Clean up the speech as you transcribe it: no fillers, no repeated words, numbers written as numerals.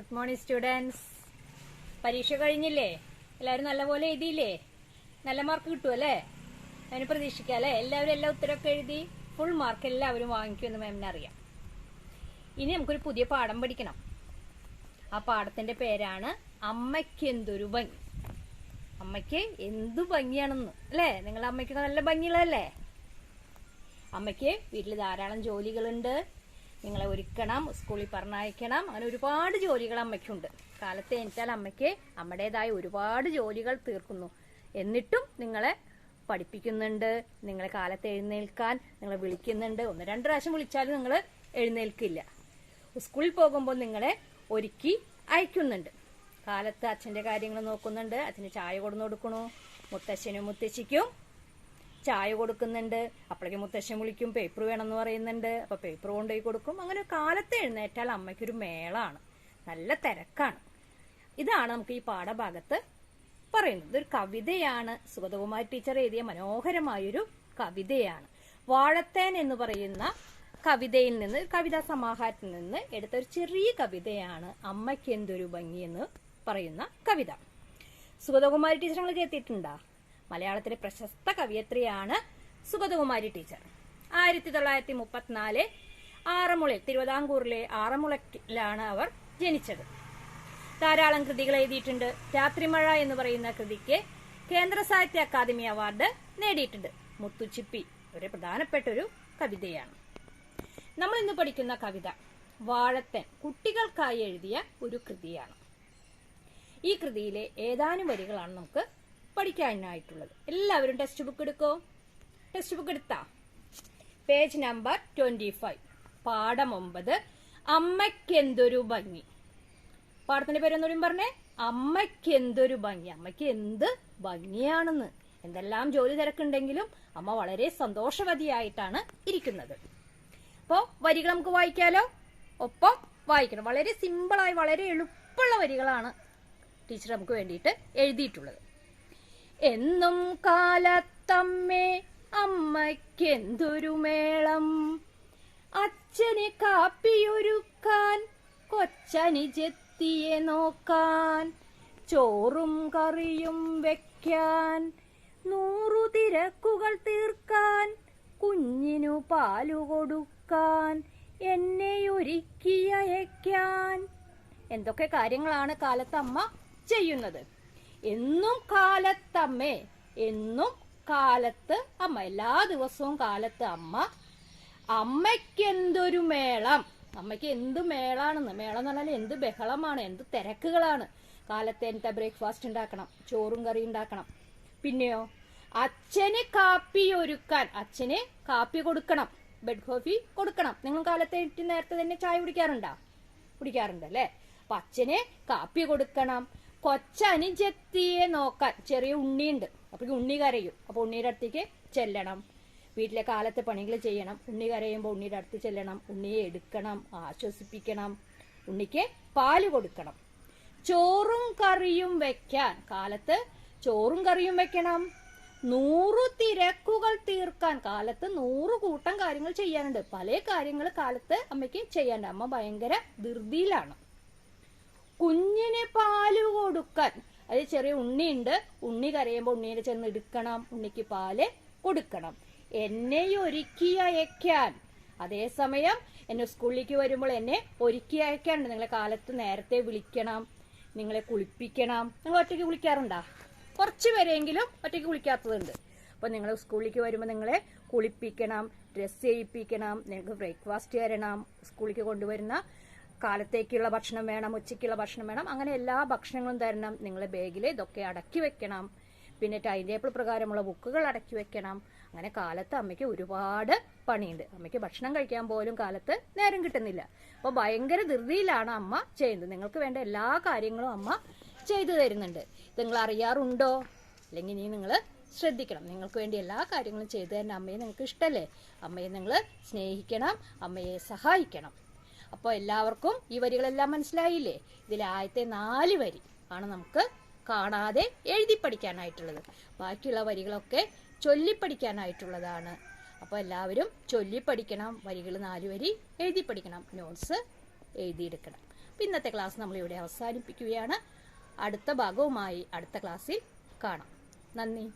Good morning students. പരീക്ഷ കഴിഞ്ഞില്ലേ? എല്ലാവരും നല്ലപോലെ എഴുതിയില്ലേ? നല്ല മാർക്ക് കിട്ടുമല്ലേ? അതിന് പ്രതീക്ഷിക്കാം അല്ലേ? എല്ലാവരും എല്ലാ ഉത്തരമൊക്കെ എഴുതി ഫുൾ മാർക്ക് എല്ലാവരും വാങ്ങിക്കുമെന്ന് മാമിന് അറിയാം. ഇനി നമുക്കൊരു പുതിയ പാഠം പഠിക്കണം. ആ പാഠത്തിന്റെ പേരാണ് അമ്മയ്ക്ക് എന്തൊരു ഭംഗി. അമ്മയ്ക്ക് എന്തു ഭംഗിയാണെന്ന് അല്ലേ? നിങ്ങളുടെ അമ്മയ്ക്ക് നല്ല ഭംഗിയുള്ളതല്ലേ? അമ്മയ്ക്ക് വീട്ടിൽ ധാരാളം ജോലികളുണ്ട്. നിങ്ങളെ ഒരുക്കണം, സ്കൂളിൽ പറഞ്ഞയക്കണം, അങ്ങനെ ഒരുപാട് ജോലികൾ അമ്മയ്ക്കുണ്ട്. കാലത്ത് എണീറ്റാൽ അമ്മയ്ക്ക് അമ്മയുടേതായ ഒരുപാട് ജോലികൾ തീർക്കുന്നു. എന്നിട്ടും നിങ്ങളെ പഠിപ്പിക്കുന്നുണ്ട്, നിങ്ങളെ കാലത്ത് എഴുന്നേൽക്കാൻ നിങ്ങളെ വിളിക്കുന്നുണ്ട്. 1-2 പ്രാവശ്യം വിളിച്ചാലും നിങ്ങൾ എഴുന്നേൽക്കില്ല. സ്കൂളിൽ പോകുമ്പോൾ നിങ്ങളെ ഒരുക്കി അയക്കുന്നുണ്ട്. കാലത്ത് അച്ഛൻ്റെ കാര്യങ്ങൾ നോക്കുന്നുണ്ട്, അച്ഛന് ചായ കൊടുന്നു കൊടുക്കണു, മുത്തശ്ശനും മുത്തശ്ശിക്കും ചായ കൊടുക്കുന്നുണ്ട്. അപ്പോഴേക്കും മുത്തശ്ശൻ വിളിക്കും, പേപ്പർ വേണമെന്ന് പറയുന്നുണ്ട്, അപ്പൊ പേപ്പർ കൊണ്ടുപോയി കൊടുക്കും. അങ്ങനെ കാലത്ത് എഴുന്നേറ്റാൽ അമ്മയ്ക്കൊരു മേളാണ്, നല്ല തിരക്കാണ്. ഇതാണ് നമുക്ക് ഈ പാഠഭാഗത്ത് പറയുന്നത്. ഇതൊരു കവിതയാണ്, സുഗതകുമാരി ടീച്ചർ എഴുതിയ മനോഹരമായൊരു കവിതയാണ്. വാഴത്തേൻ എന്ന് പറയുന്ന കവിതയിൽ നിന്ന്, കവിതാ സമാഹാരത്തിൽ നിന്ന് എടുത്ത ഒരു ചെറിയ കവിതയാണ് അമ്മയ്ക്ക് എന്തൊരു ഭംഗി എന്ന് പറയുന്ന കവിത. സുഗതകുമാരി ടീച്ചർ നിങ്ങൾ കേട്ടിട്ടുണ്ടോ? മലയാളത്തിലെ പ്രശസ്ത കവിയത്രിയാണ് സുഗതകുമാരി ടീച്ചർ. 1934 ആറന്മുളയിൽ, തിരുവിതാംകൂറിലെ ആറന്മുളയിലാണ് അവർ ജനിച്ചത്. ധാരാളം കൃതികൾ എഴുതിയിട്ടുണ്ട്. രാത്രിമഴ എന്ന് പറയുന്ന കൃതിക്ക് കേന്ദ്ര സാഹിത്യ അക്കാദമി അവാർഡ് നേടിയിട്ടുണ്ട്. മുത്തുച്ചിപ്പി ഒരു പ്രധാനപ്പെട്ട ഒരു കവിതയാണ്. നമ്മൾ ഇന്ന് പഠിക്കുന്ന കവിത വാഴത്തേൻ കുട്ടികൾക്കായി എഴുതിയ ഒരു കൃതിയാണ്. ഈ കൃതിയിലെ ഏതാനും വരികളാണ് നമുക്ക് പഠിക്കാനായിട്ടുള്ളത്. എല്ലാവരും ടെക്സ്റ്റ് ബുക്ക് എടുക്കോ? ടെക്സ്റ്റ് ബുക്ക് എടുത്താ പേജ് നമ്പർ 25, പാഠം 9, അമ്മയ്ക്ക് എന്തൊരു ഭംഗി. പാഠത്തിന്റെ പേരൊന്നും പറഞ്ഞേ, അമ്മയ്ക്ക് എന്തൊരു ഭംഗി. അമ്മയ്ക്ക് എന്ത് ഭംഗിയാണെന്ന്. എന്തെല്ലാം ജോലി തിരക്കുണ്ടെങ്കിലും അമ്മ വളരെ സന്തോഷവതിയായിട്ടാണ് ഇരിക്കുന്നത്. അപ്പോ വരികൾ നമുക്ക് വായിക്കാലോ? ഒപ്പം വായിക്കണം. വളരെ സിമ്പിളായി, വളരെ എളുപ്പമുള്ള വരികളാണ് ടീച്ചർ നമുക്ക് വേണ്ടിയിട്ട് എഴുതിയിട്ടുള്ളത്. എന്നും കാലത്തമ്മേ അമ്മയ്ക്ക് എന്തൊരു മേളം, അച്ഛന് കാപ്പിയൊരുക്കാൻ, കൊച്ചനുജത്തിയെ നോക്കാൻ, ചോറും കറിയും വെക്കാൻ, 100 തിരക്കുകൾ തീർക്കാൻ, കുഞ്ഞിനു പാലു കൊടുക്കാൻ, എന്നെ ഒരുക്കി അയക്കാൻ. എന്തൊക്കെ കാര്യങ്ങളാണ് കാലത്ത് അമ്മ ചെയ്യുന്നത്? എന്നും കാലത്തമ്മേ, എന്നും കാലത്ത് അമ്മ, എല്ലാ ദിവസവും കാലത്ത് അമ്മ. അമ്മയ്ക്ക് എന്തൊരു മേളം. അമ്മയ്ക്ക് എന്ത് മേളാണെന്ന്. മേളം എന്ന് പറഞ്ഞാൽ എന്ത് ബഹളമാണ്, എന്ത് തിരക്കുകളാണ്. കാലത്ത് എന്നിട്ട് ബ്രേക്ക്ഫാസ്റ്റ് ഉണ്ടാക്കണം, ചോറും കറി ഉണ്ടാക്കണം. പിന്നെയോ അച്ഛന് കാപ്പി ഒരുക്കാൻ, അച്ഛന് കാപ്പി കൊടുക്കണം, ബെഡ് കോഫി കൊടുക്കണം. നിങ്ങൾ കാലത്ത് എണീറ്റ് നേരത്തെ തന്നെ ചായ കുടിക്കാറുണ്ട് അല്ലേ? അപ്പൊ അച്ഛന് കാപ്പി കൊടുക്കണം. കൊച്ചനുജത്തിയെ നോക്കാൻ, ചെറിയ ഉണ്ണിയുണ്ട്, അപ്പൊ ഉണ്ണി കരയും, അപ്പൊ ഉണ്ണിയുടെ അടുത്തേക്ക് ചെല്ലണം. വീട്ടിലെ കാലത്തെ പണികൾ ചെയ്യണം. ഉണ്ണി കരയുമ്പോൾ ഉണ്ണിയുടെ അടുത്ത് ചെല്ലണം, ഉണ്ണിയെ എടുക്കണം, ആശ്വസിപ്പിക്കണം, ഉണ്ണിക്ക് പാല് കൊടുക്കണം. ചോറും കറിയും വെക്കാൻ, കാലത്ത് ചോറും കറിയും വെക്കണം. 100 തിരക്കുകൾ തീർക്കാൻ, കാലത്ത് 100 കൂട്ടം കാര്യങ്ങൾ ചെയ്യാനുണ്ട്. പല കാര്യങ്ങൾ കാലത്ത് അമ്മയ്ക്ക് ചെയ്യാനുണ്ട്. അമ്മ ഭയങ്കര ധൃതിയിലാണ്. കുഞ്ഞിന് പാല് കൊടുക്കാൻ, അത് ചെറിയ ഉണ്ണിയുണ്ട്, ഉണ്ണി കരയുമ്പോൾ ഉണ്ണീനെ ചെന്ന് എടുക്കണം, ഉണ്ണിക്ക് പാല് കൊടുക്കണം. എന്നെ ഒരുക്കി അയക്കാൻ, അതേസമയം എന്നെ സ്കൂളിലേക്ക് വരുമ്പോൾ എന്നെ ഒരുക്കി അയക്കാനുണ്ട്. നിങ്ങളെ കാലത്ത് നേരത്തെ വിളിക്കണം, നിങ്ങളെ കുളിപ്പിക്കണം. നിങ്ങൾ ഒറ്റയ്ക്ക് കുളിക്കാറുണ്ടോ? കുറച്ച് പേരെങ്കിലും ഒറ്റയ്ക്ക് കുളിക്കാത്തതുണ്ട്. അപ്പൊ നിങ്ങൾ സ്കൂളിലേക്ക് വരുമ്പോൾ നിങ്ങളെ കുളിപ്പിക്കണം, ഡ്രസ് ചെയ്യിപ്പിക്കണം, നിങ്ങൾക്ക് ബ്രേക്ക്ഫാസ്റ്റ് തരണം, സ്കൂളിലേക്ക് കൊണ്ടുവരുന്ന കാലത്തേക്കുള്ള ഭക്ഷണം വേണം, ഉച്ചയ്ക്കുള്ള ഭക്ഷണം വേണം, അങ്ങനെ എല്ലാ ഭക്ഷണങ്ങളും തരണം. നിങ്ങളെ ബാഗിൽ ഇതൊക്കെ അടക്കി വെക്കണം. പിന്നെ ടൈം ടേബിൾ പ്രകാരമുള്ള ബുക്കുകൾ അടക്കി വെക്കണം. അങ്ങനെ കാലത്ത് അമ്മയ്ക്ക് ഒരുപാട് പണിയുണ്ട്. അമ്മയ്ക്ക് ഭക്ഷണം കഴിക്കാൻ പോലും കാലത്ത് നേരം കിട്ടുന്നില്ല. അപ്പോൾ ഭയങ്കര ധൃതിയിലാണ് അമ്മ ചെയ്യുന്നത്. നിങ്ങൾക്ക് വേണ്ട എല്ലാ കാര്യങ്ങളും അമ്മ ചെയ്തു തരുന്നുണ്ട്. നിങ്ങൾ അറിയാറുണ്ടോ? അല്ലെങ്കിൽ ഇനി നിങ്ങൾ ശ്രദ്ധിക്കണം. നിങ്ങൾക്ക് വേണ്ടി എല്ലാ കാര്യങ്ങളും ചെയ്തു തരുന്ന അമ്മയെ നിങ്ങൾക്ക് ഇഷ്ടമല്ലേ? അമ്മയെ നിങ്ങൾ സ്നേഹിക്കണം, അമ്മയെ സഹായിക്കണം. അപ്പോൾ എല്ലാവർക്കും ഈ വരികളെല്ലാം മനസ്സിലായില്ലേ? ഇതിലെ ആദ്യത്തെ 4 വരി ആണ് നമുക്ക് കാണാതെ എഴുതി പഠിക്കാനായിട്ടുള്ളത്. ബാക്കിയുള്ള വരികളൊക്കെ ചൊല്ലിപ്പഠിക്കാനായിട്ടുള്ളതാണ്. അപ്പോൾ എല്ലാവരും ചൊല്ലിപ്പഠിക്കണം. വരികൾ 4 വരി എഴുതി പഠിക്കണം. നോട്ട്സ് എഴുതിയെടുക്കണം. ഇന്നത്തെ ക്ലാസ് നമ്മളിവിടെ അവസാനിപ്പിക്കുകയാണ്. അടുത്ത ഭാഗവുമായി അടുത്ത ക്ലാസ്സിൽ കാണാം. നന്ദി.